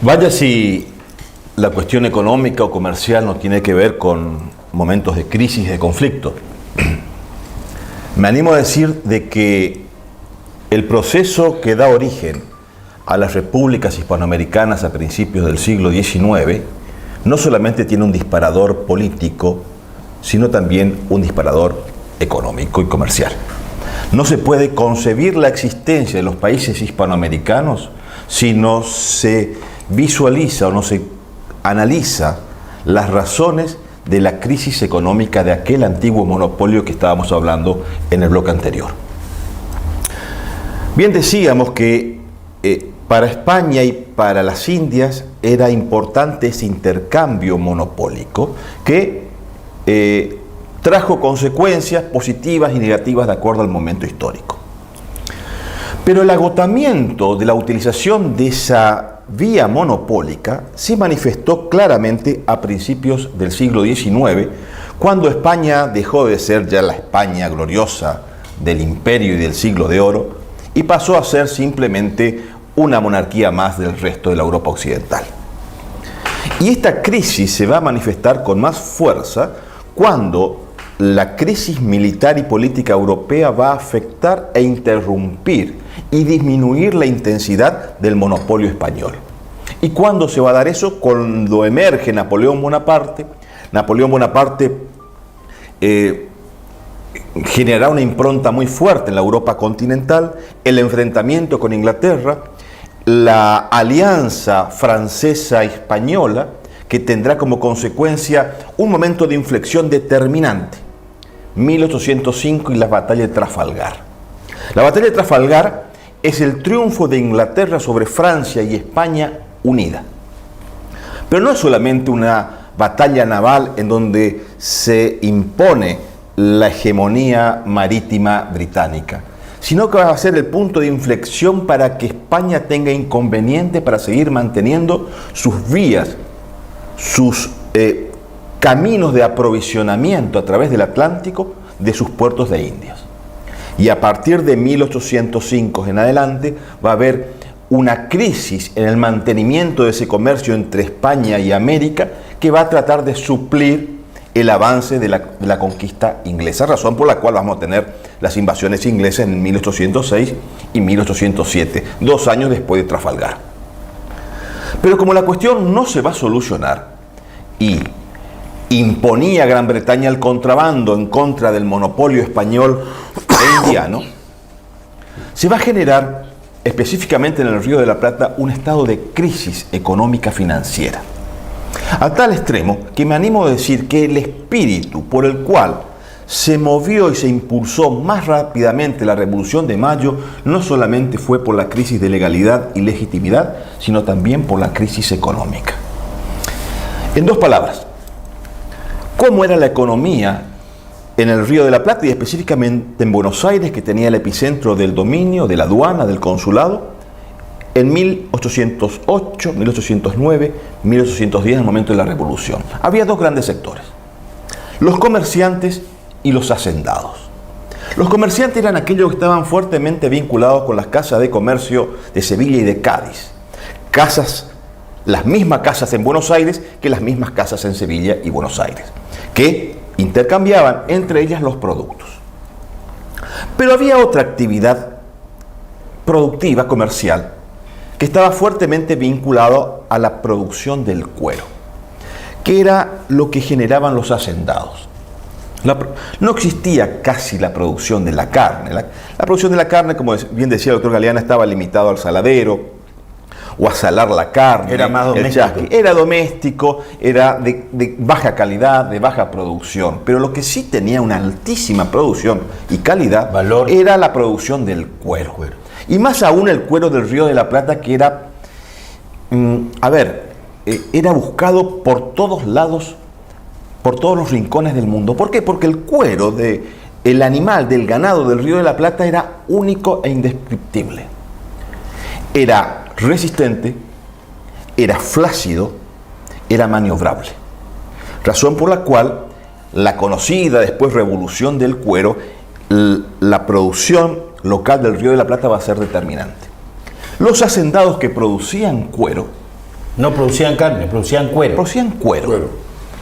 Vaya si la cuestión económica o comercial no tiene que ver con momentos de crisis, de conflicto. Me animo a decir de que el proceso que da origen a las repúblicas hispanoamericanas a principios del siglo XIX no solamente tiene un disparador político, sino también un disparador económico y comercial. No se puede concebir la existencia de los países hispanoamericanos si no se visualiza o no se analiza las razones de la crisis económica de aquel antiguo monopolio que estábamos hablando en el bloque anterior. Bien decíamos que para España y para las Indias era importante ese intercambio monopólico que trajo consecuencias positivas y negativas de acuerdo al momento histórico. Pero el agotamiento de la utilización de esa vía monopólica se manifestó claramente a principios del siglo XIX, cuando España dejó de ser ya la España gloriosa del imperio y del siglo de oro y pasó a ser simplemente una monarquía más del resto de la Europa occidental. Y esta crisis se va a manifestar con más fuerza cuando la crisis militar y política europea va a afectar e interrumpir y disminuir la intensidad del monopolio español. ¿Y cuándo se va a dar eso? Cuando emerge Napoleón Bonaparte. Napoleón Bonaparte generará una impronta muy fuerte en la Europa continental, el enfrentamiento con Inglaterra, la alianza francesa-española, que tendrá como consecuencia un momento de inflexión determinante, 1805 y la batalla de Trafalgar. La batalla de Trafalgar es el triunfo de Inglaterra sobre Francia y España unida. Pero no es solamente una batalla naval en donde se impone la hegemonía marítima británica, sino que va a ser el punto de inflexión para que España tenga inconveniente para seguir manteniendo sus vías, sus caminos de aprovisionamiento a través del Atlántico de sus puertos de Indias. Y a partir de 1805 en adelante va a haber una crisis en el mantenimiento de ese comercio entre España y América que va a tratar de suplir el avance de la conquista inglesa, razón por la cual vamos a tener las invasiones inglesas en 1806 y 1807, 2 años después de Trafalgar. Pero como la cuestión no se va a solucionar y imponía a Gran Bretaña el contrabando en contra del monopolio español e indiano, se va a generar específicamente en el Río de la Plata un estado de crisis económica financiera. A tal extremo que me animo a decir que el espíritu por el cual se movió y se impulsó más rápidamente la Revolución de Mayo no solamente fue por la crisis de legalidad y legitimidad, sino también por la crisis económica. En 2 palabras, ¿cómo era la economía en el Río de la Plata y específicamente en Buenos Aires, que tenía el epicentro del dominio, de la aduana, del consulado, en 1808, 1809, 1810, en el momento de la Revolución? Había 2 grandes sectores: los comerciantes y los hacendados. Los comerciantes eran aquellos que estaban fuertemente vinculados con las casas de comercio de Sevilla y de Cádiz. Las mismas casas en Buenos Aires que las mismas casas en Sevilla y Buenos Aires, que intercambiaban entre ellas los productos. Pero había otra actividad productiva, comercial, que estaba fuertemente vinculado a la producción del cuero, que era lo que generaban los hacendados. No existía casi la producción de la carne. La producción de la carne, como bien decía el doctor Galeana, estaba limitado al saladero o a salar la carne. Era más doméstico. Era doméstico, era de baja calidad, de baja producción. Pero lo que sí tenía una altísima producción y calidad era la producción del cuero. Y más aún el cuero del Río de la Plata, que era, era buscado por todos lados, por todos los rincones del mundo. ¿Por qué? Porque el cuero del animal, del ganado del Río de la Plata era único e indescriptible. Era resistente, era flácido, era maniobrable. Razón por la cual la conocida después revolución del cuero, la producción local del Río de la Plata va a ser determinante. Los hacendados que producían cuero No producían carne, producían cuero. Producían cuero.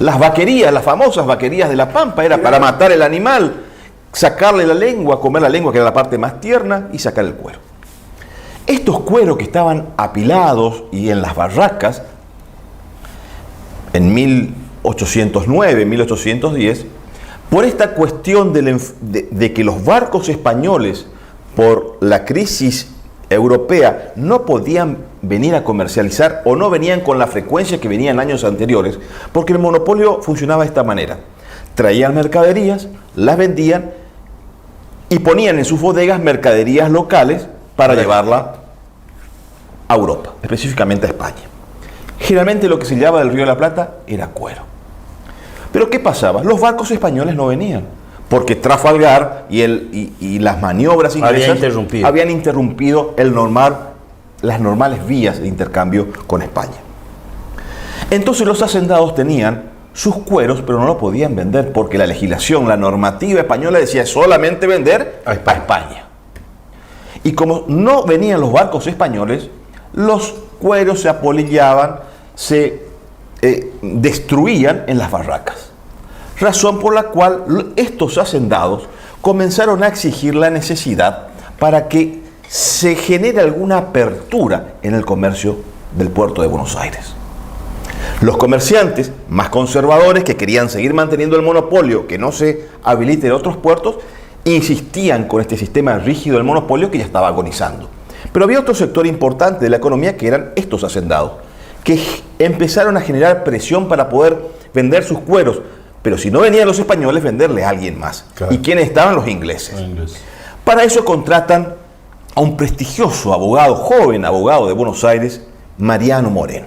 Las vaquerías, las famosas vaquerías de la Pampa, era para matar el animal, sacarle la lengua, comer la lengua, que era la parte más tierna, y sacar el cuero. Estos cueros que estaban apilados y en las barracas, en 1809, 1810, por esta cuestión de que los barcos españoles, por la crisis europea, no podían venir a comercializar o no venían con la frecuencia que venían años anteriores, porque el monopolio funcionaba de esta manera. Traían mercaderías, las vendían y ponían en sus bodegas mercaderías locales para llevarla a Europa, específicamente a España. Generalmente lo que se llevaba del Río de la Plata era cuero. Pero ¿qué pasaba? Los barcos españoles no venían, porque Trafalgar y las maniobras inglesas habían interrumpido las normales vías de intercambio con España. Entonces los hacendados tenían sus cueros, pero no lo podían vender porque la legislación, la normativa española decía solamente vender a España. Y como no venían los barcos españoles, los cueros se apolillaban, se destruían en las barracas. Razón por la cual estos hacendados comenzaron a exigir la necesidad para que se genere alguna apertura en el comercio del puerto de Buenos Aires. Los comerciantes más conservadores, que querían seguir manteniendo el monopolio, que no se habilite en otros puertos, insistían con este sistema rígido del monopolio que ya estaba agonizando. Pero había otro sector importante de la economía que eran estos hacendados, que empezaron a generar presión para poder vender sus cueros, pero si no venían los españoles, venderle a alguien más. Claro. ¿Y quiénes estaban? Los ingleses. Para eso contratan a un prestigioso abogado, joven abogado de Buenos Aires, Mariano Moreno.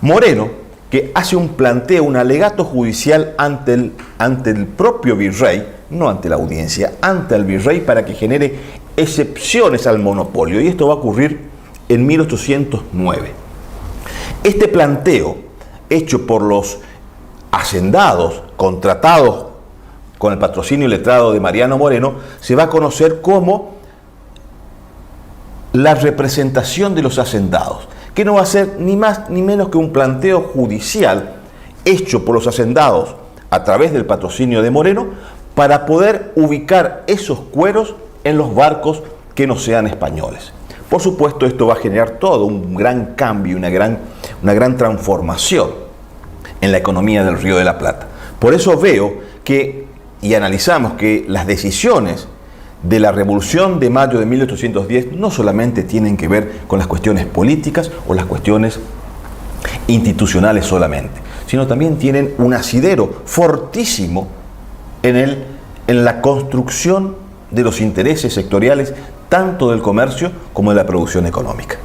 Moreno, que hace un planteo, un alegato judicial ante el propio virrey, no ante la audiencia, ante el virrey, para que genere excepciones al monopolio. Y esto va a ocurrir en 1809. Este planteo, hecho por los hacendados contratados con el patrocinio letrado de Mariano Moreno, se va a conocer como la representación de los hacendados, que no va a ser ni más ni menos que un planteo judicial hecho por los hacendados a través del patrocinio de Moreno para poder ubicar esos cueros en los barcos que no sean españoles. Por supuesto, esto va a generar todo un gran cambio, una gran transformación en la economía del Río de la Plata. Por eso veo que, y analizamos que las decisiones de la Revolución de Mayo de 1810 no solamente tienen que ver con las cuestiones políticas o las cuestiones institucionales solamente, sino también tienen un asidero fortísimo en la construcción de los intereses sectoriales tanto del comercio como de la producción económica.